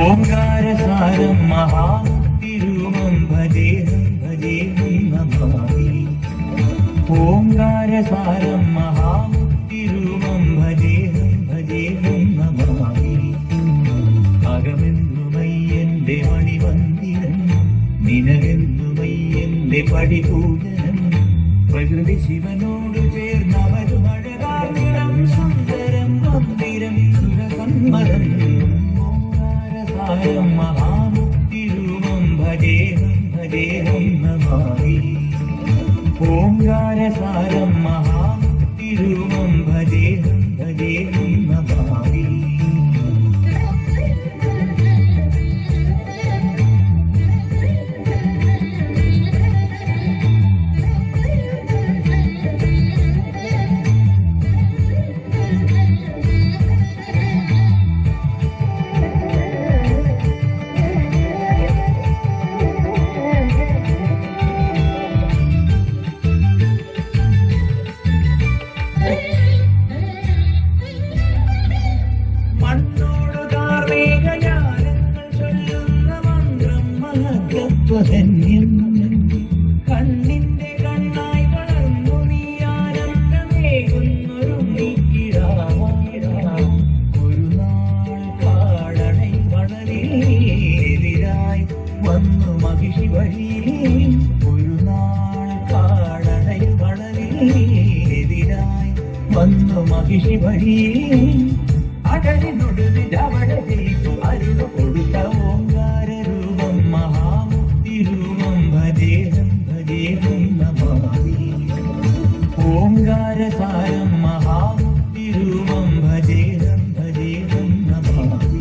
ഓംകാരസാരം മഹാമുക്തിരൂപം ഭജേഹം ഭജേഹം നമാമി. ഓംകാരസാരം മഹാമുക്തിരൂപം ഭജേഹം ഭജേഹം നമാമി. അകമെന്നുമയ്യന്റെ മണിമന്ദിരം, നിനവെന്നുമയ്യന്റെ പടിപൂജനം. പ്രകൃതി ശിവനോട് ചേർന്നവരും അഴകാർന്നിടം സുന്ദരം മന്ദിരം സുരസമ്മതം. മഹാമുക്തിരൂപം ഭജേഹം ഭജേഹം നമാമി. ഓംകാരസാരം മഹാമുക്തിരൂപം ഭജേഹം ഭജേഹം നമാമി. കണ്ണിന്റെ കണ്ണായി വളർന്നു നീ ആനന്ദമേകുന്നൊരു ഒരു നാൾ കാടണൈ മണലിലെതിരായി വന്നു മഹിഷി വഴിയിൽ. ഒരു നാൾ കാടണൈ മണലിലെതിരായി വന്നു മഹിഷി വഴിയിൽ. അടലിനൊടുവിൽ അവിടെ ജയിച്ചു അരുളു കൊടുത്ത ഓംകാരരൂപം മഹാമുക്തിരൂപം ഭജേഹം ഭജേഹം നമാമി. ഓംകാരസാരം മഹാമുക്തിരൂപം ഭജേഹം ഭജേഹം നമാമി.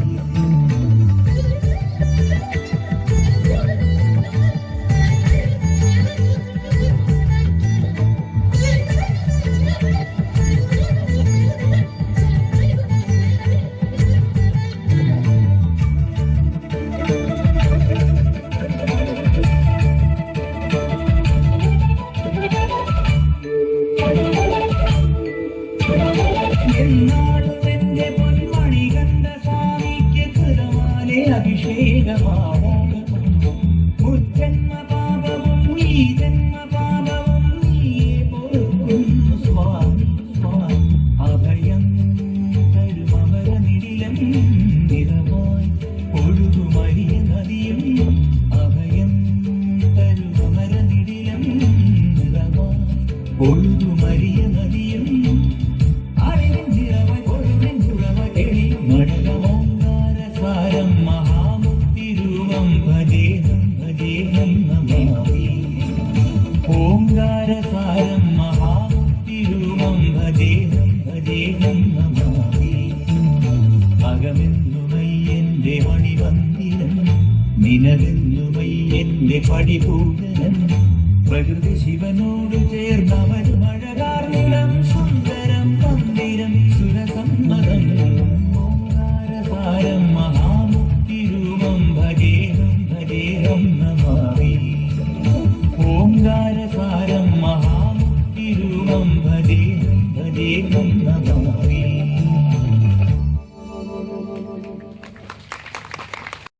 എന്നാളുമെന്റെ പൊന്മണി കണ്ട സ്വാമിക്ക് കൃതമാലെ അഭിഷേകമാവും. മുജ്ജന്മ പാപവും ഈ ജന്മ പാപവും നീയെ പൊറുക്കുന്നു സ്വാമി സ്വാമി. അഭയം തരുമമര നിടിലം നിറമായി ഒഴുകുമരിയ നദിയും. അഭയം തരുമമര നിടിലം നിറമായി ഒഴുകുമരിയ നദിയും. ഓംകാരസാരം മഹാമുക്തിരൂപം ഭജേഹം ഭജേഹം നമാമി. ഓംകാരസാരം മഹാമുക്തിരൂപം ഭജേഹം ഭജേഹം നമാമി. അകമെന്നുമയ്യന്റെ മണിമന്ദിരം, നിനവെന്നുമയ്യന്റെ പടിപൂജനം. പ്രകൃതി ശിവനോട് ചേർന്നവരും അഴകാർന്നിടം സുന്ദരം മന്ദിരം സുരസമ്മതം. ഓംകാരസാരം മഹാമുക്തിരൂപം ഭജേഹം ഭജേഹം നമാമി. ഓംകാരസാരം മഹാമുക്തിരൂപം ഭജേഹം ഭജേഹം നമാമി.